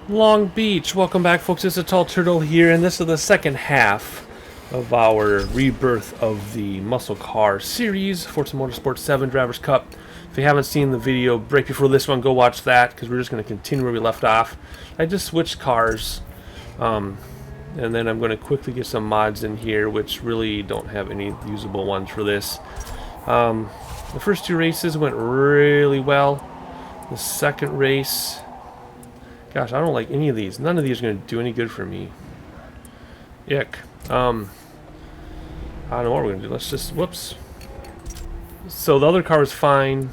Long Beach, welcome back folks, it's a Tall Turtle here, and this is the second half of our rebirth of the muscle car series, Forza Motorsport 7 Drivers' Cup. If you haven't seen the video break before this one, go watch that, because we're just going to continue where we left off. I just switched cars, and then I'm going to quickly get some mods in here, which really don't have any usable ones for this. The first two races went really well. The second race... Gosh, I don't like any of these. None of these are going to do any good for me. Ick. I don't know what we're going to do. Let's just... Whoops. So the other car was fine.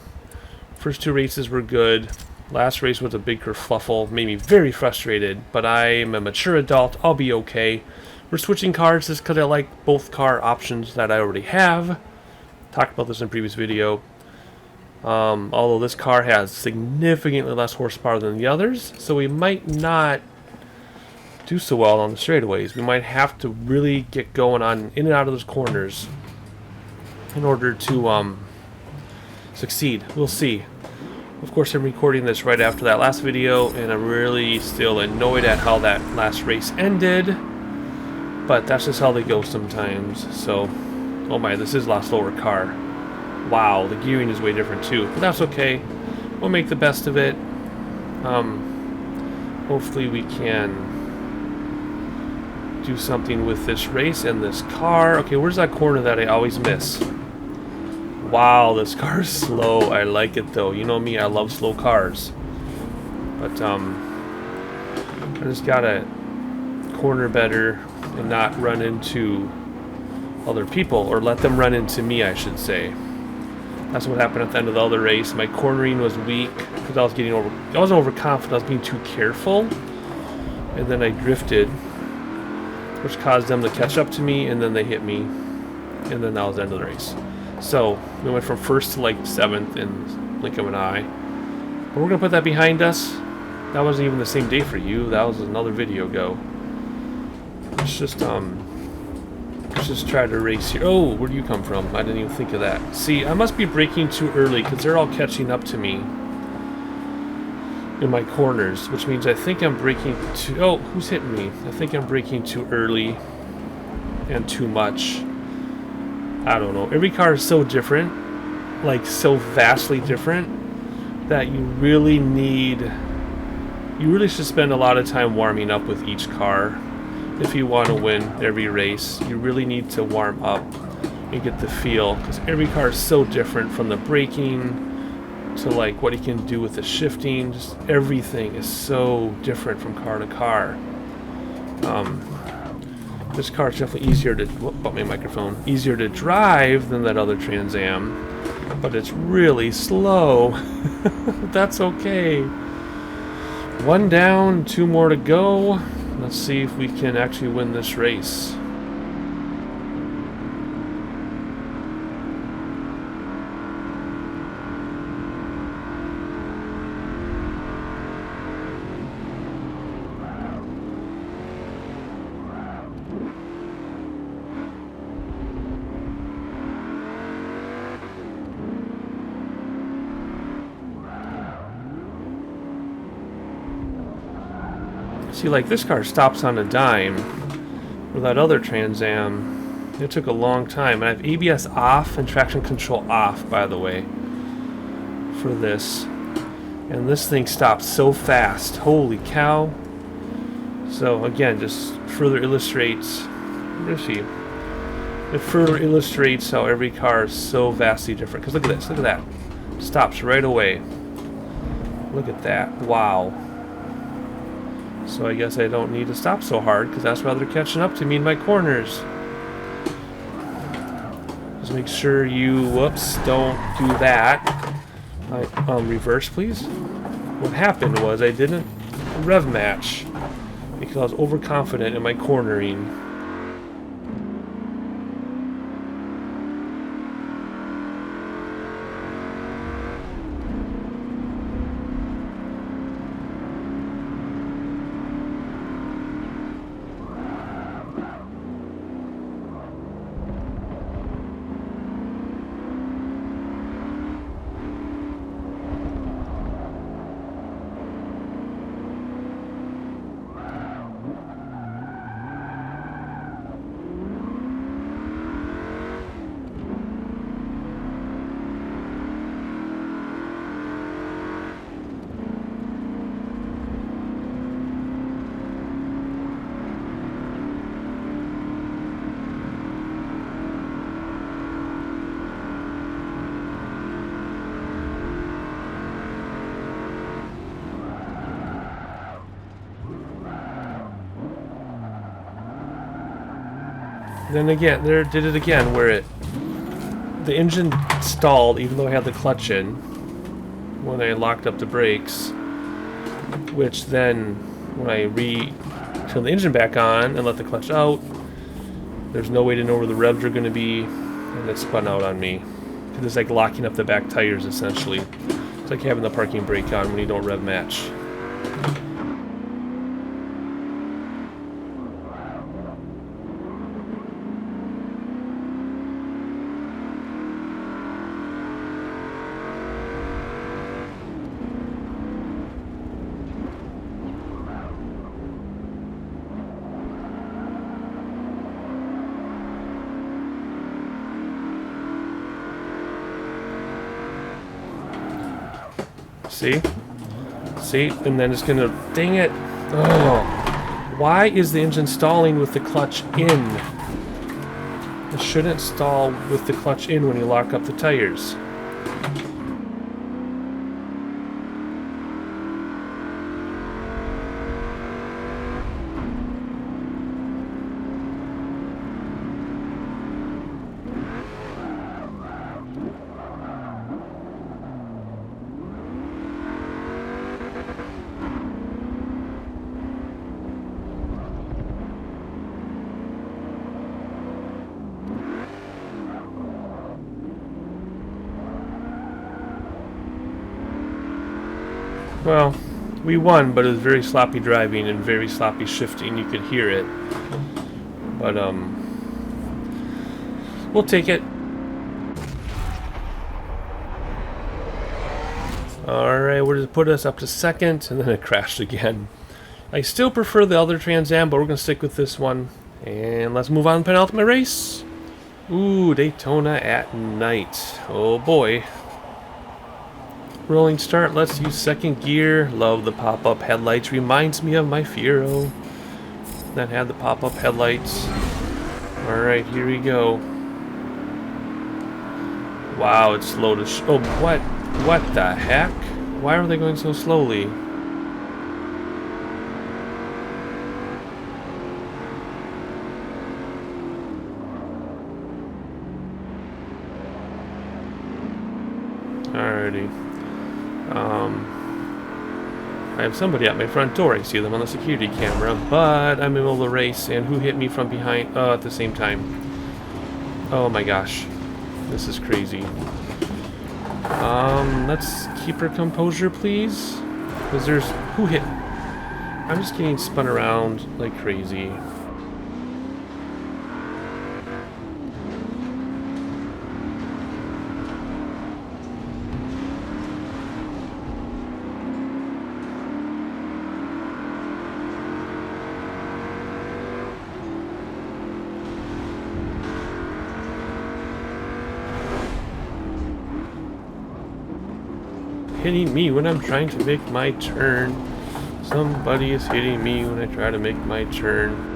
First two races were good. Last race was a big kerfluffle. Made me very frustrated. But I'm a mature adult. I'll be okay. We're switching cars just because I like both car options that I already have. Talked about this in a previous video. Although this car has significantly less horsepower than the others, so we might not do so well on the straightaways. We might have to really get going on in and out of those corners in order to succeed. We'll see. Of course, I'm recording this right after that last video, and I'm really still annoyed at how that last race ended, but that's just how they go sometimes. So, oh my, this is a lot slower car. Wow, the gearing is way different too, but that's okay. We'll make the best of it. Hopefully we can do something with this race and this car. Okay, where's that corner that I always miss? Wow, this car is slow. I like it though. You know me, I love slow cars. But I just gotta corner better and not run into other people, or let them run into me, I should say. That's what happened at the end of the other race. My cornering was weak because I wasn't overconfident. I was being too careful, and then I drifted, which caused them to catch up to me, and then they hit me, and then that was the end of the race. So we went from first to like 7th in Lincoln and I. But we're gonna put that behind us. That wasn't even the same day for you. That was another video ago. Let's just try to race here. Oh, where do you come from? I didn't even think of that. See, I must be braking too early because they're all catching up to me in my corners, which means I think I'm braking too... Oh, who's hitting me? I think I'm braking too early and too much. I don't know. Every car is so different, like so vastly different, that you really should spend a lot of time warming up with each car. If you want to win every race, you really need to warm up and get the feel, because every car is so different, from the braking to like what you can do with the shifting. Just everything is so different from car to car. This car is definitely easier to easier to drive than that other Trans Am, but it's really slow. That's okay. One down, 2 more to go. Let's see if we can actually win this race. See, like this car stops on a dime. With that other Trans Am, it took a long time. And I have ABS off and traction control off, by the way, for this. And this thing stops so fast. Holy cow. So again, just further illustrates... Let's see. It further illustrates how every car is so vastly different. Because look at this, look at that. Stops right away. Look at that. Wow. So I guess I don't need to stop so hard, because that's why they're catching up to me in my corners. Just make sure you, whoops, don't do that. Reverse, please. What happened was I didn't rev match because I was overconfident in my cornering. Then again, there did it again where the engine stalled even though I had the clutch in when I locked up the brakes, which then when I turn the engine back on and let the clutch out, there's no way to know where the revs are going to be, and it spun out on me. It's like locking up the back tires essentially. It's like having the parking brake on when you don't rev match. See? See? And then it's gonna... Dang it! Oh! Why is the engine stalling with the clutch in? It shouldn't stall with the clutch in when you lock up the tires. Well, we won, but it was very sloppy driving and very sloppy shifting. You could hear it. But, we'll take it. Alright, we're going to put us up to second, and then it crashed again. I still prefer the other Trans Am, but we're going to stick with this one. And let's move on to the penultimate race. Ooh, Daytona at night. Oh boy. Rolling start, let's use second gear. Love the pop-up headlights. Reminds me of my Fiero that had the pop-up headlights. Alright, here we go. Wow, it's slow to oh, what? What the heck? Why are they going so slowly? Alrighty. I have somebody at my front door. I see them on the security camera, but I'm in the middle of the race, and who hit me from behind at the same time? Oh my gosh. This is crazy. Let's keep our composure, please. Because there's... Who hit... I'm just getting spun around like crazy. Hitting me when I'm trying to make my turn. Somebody is hitting me when I try to make my turn.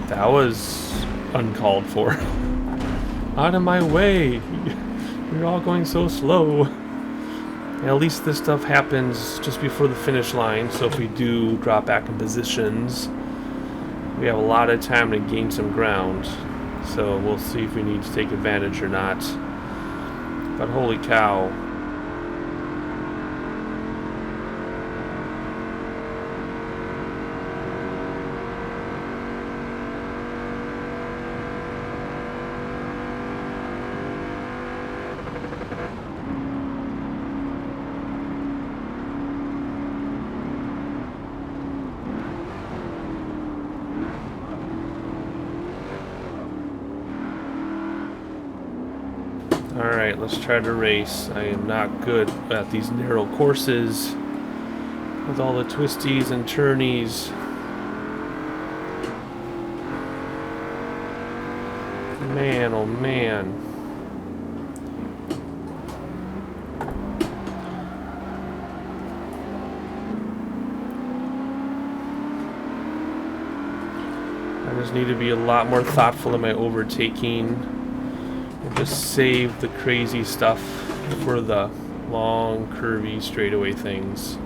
That was uncalled for. Out of my way! You're all going so slow. At least this stuff happens just before the finish line, so if we do drop back in positions, we have a lot of time to gain some ground. So we'll see if we need to take advantage or not. But holy cow. Alright, let's try to race. I am not good at these narrow courses with all the twisties and turnies. Man, oh man. I just need to be a lot more thoughtful in my overtaking and just save the crazy stuff for the long, curvy, straightaway things.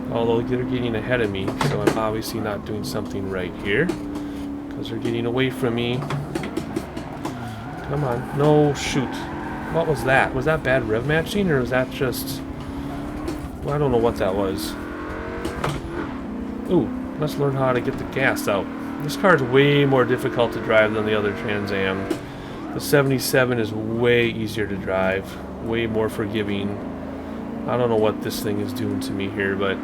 Although they're getting ahead of me, so I'm obviously not doing something right here because they're getting away from me. Come on. No, shoot. What was that? Was that bad rev matching, or was that just... Well, I don't know what that was. Ooh, let's learn how to get the gas out. This car is way more difficult to drive than the other Trans Am. The 77 is way easier to drive, way more forgiving. I don't know what this thing is doing to me here, but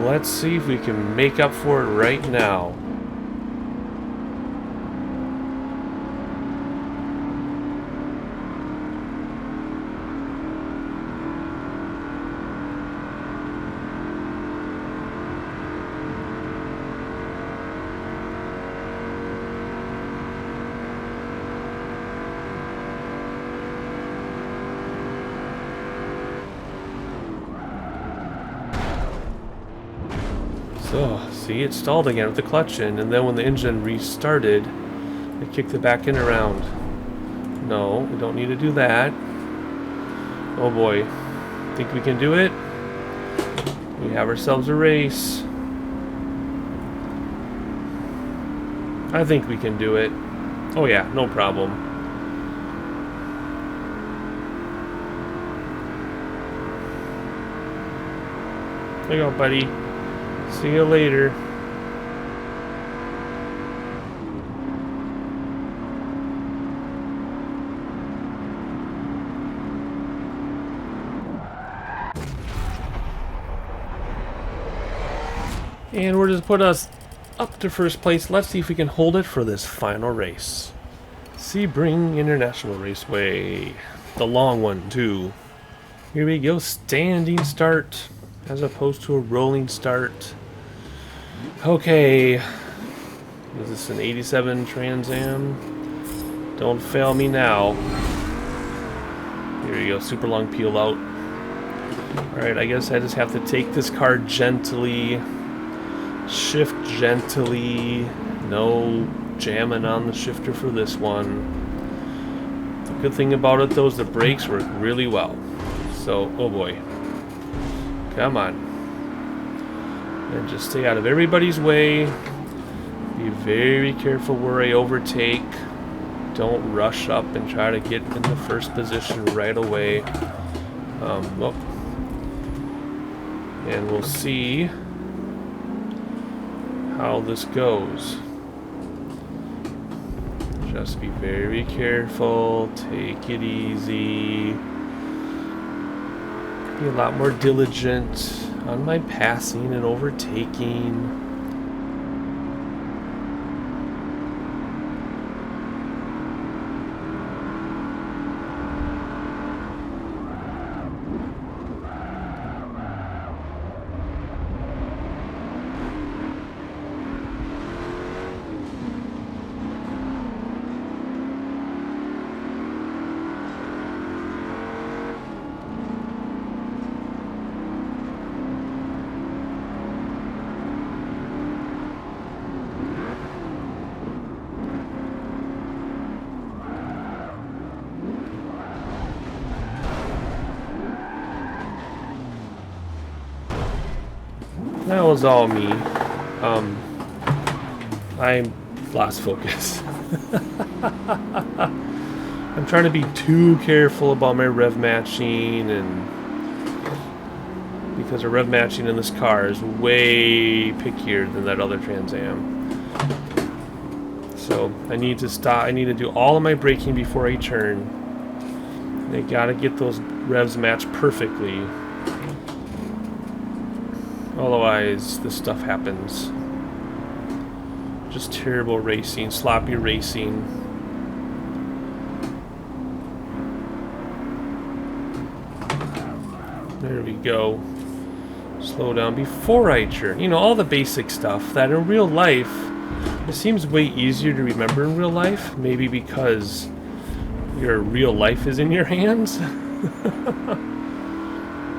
let's see if we can make up for it right now. So, see, it stalled again with the clutch in, and then when the engine restarted, it kicked it back in around. No, we don't need to do that. Oh boy. Think we can do it? We have ourselves a race. I think we can do it. Oh yeah, no problem. There you go, buddy. See you later. And we're just put us up to first place. Let's see if we can hold it for this final race. Sebring International Raceway. The long one, too. Here we go. Standing start as opposed to a rolling start. Okay. Is this an 87 Trans Am? Don't fail me now. Here we go. Super long peel out. Alright, I guess I just have to take this car gently. Shift gently. No jamming on the shifter for this one. The good thing about it though is the brakes work really well. So, oh boy. Come on. And just stay out of everybody's way. Be very careful where I overtake. Don't rush up and try to get in the first position right away. Oh. And we'll see how this goes. Just be very careful, take it easy, be a lot more diligent on my passing and overtaking. That was all me. I lost focus. I'm trying to be too careful about my rev matching, and because the rev matching in this car is way pickier than that other Trans Am. So I need to stop. I need to do all of my braking before I turn. And I gotta get those revs matched perfectly. Otherwise, this stuff happens. Just terrible racing, sloppy racing. There we go. Slow down before I turn. You know, all the basic stuff that in real life, it seems way easier to remember in real life. Maybe because your real life is in your hands.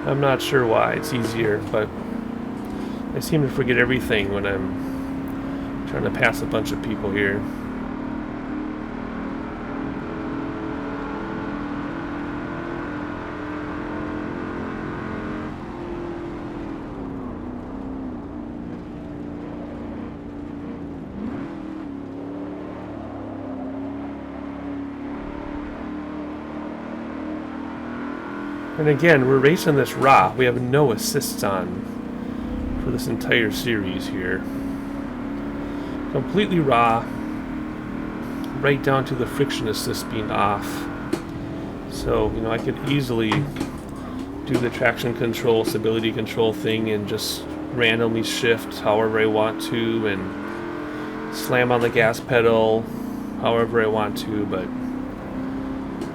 I'm not sure why it's easier, but I seem to forget everything when I'm trying to pass a bunch of people here. And again, we're racing this raw. We have no assists on for this entire series here. Completely raw. Right down to the friction assist being off. So, you know, I could easily do the traction control, stability control thing and just randomly shift however I want to and slam on the gas pedal however I want to, but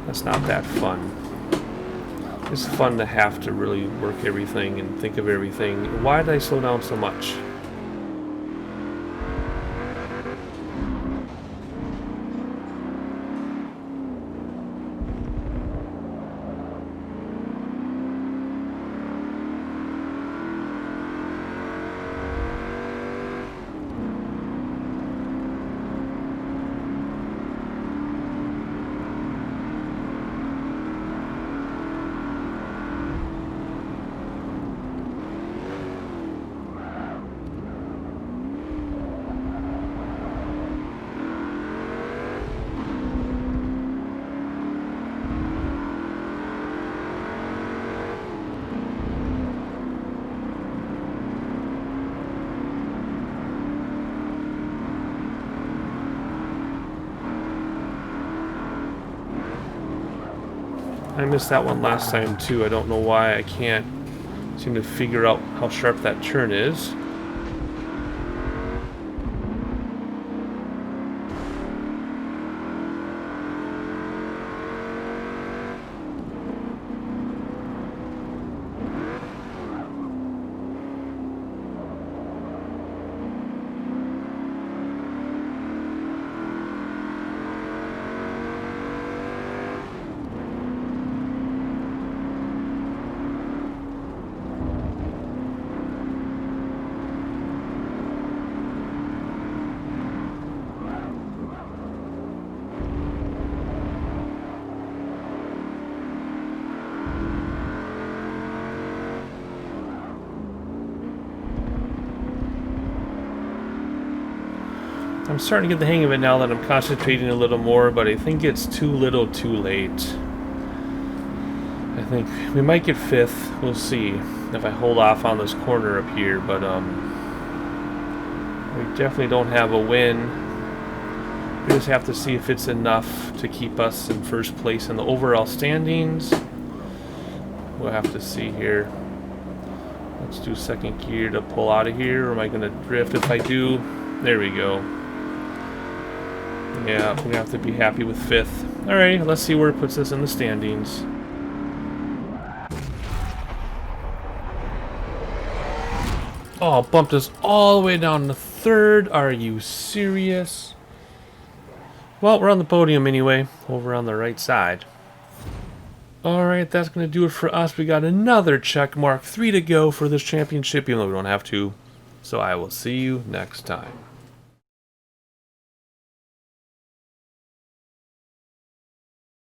that's not that fun. It's fun to have to really work everything and think of everything. Why did I slow down so much? I missed that one last time too. I don't know why I can't seem to figure out how sharp that turn is. I'm starting to get the hang of it now that I'm concentrating a little more, but I think it's too little too late. I think we might get 5th. We'll see if I hold off on this corner up here, but we definitely don't have a win. We just have to see if it's enough to keep us in first place in the overall standings. We'll have to see here. Let's do second gear to pull out of here, or am I going to drift? If I do, there we go. Yeah, we're going to have to be happy with 5th. Alright, let's see where it puts us in the standings. Oh, bumped us all the way down to 3rd. Are you serious? Well, we're on the podium anyway, over on the right side. Alright, that's going to do it for us. We got another check mark. 3 to go for this championship, even though we don't have to. So I will see you next time.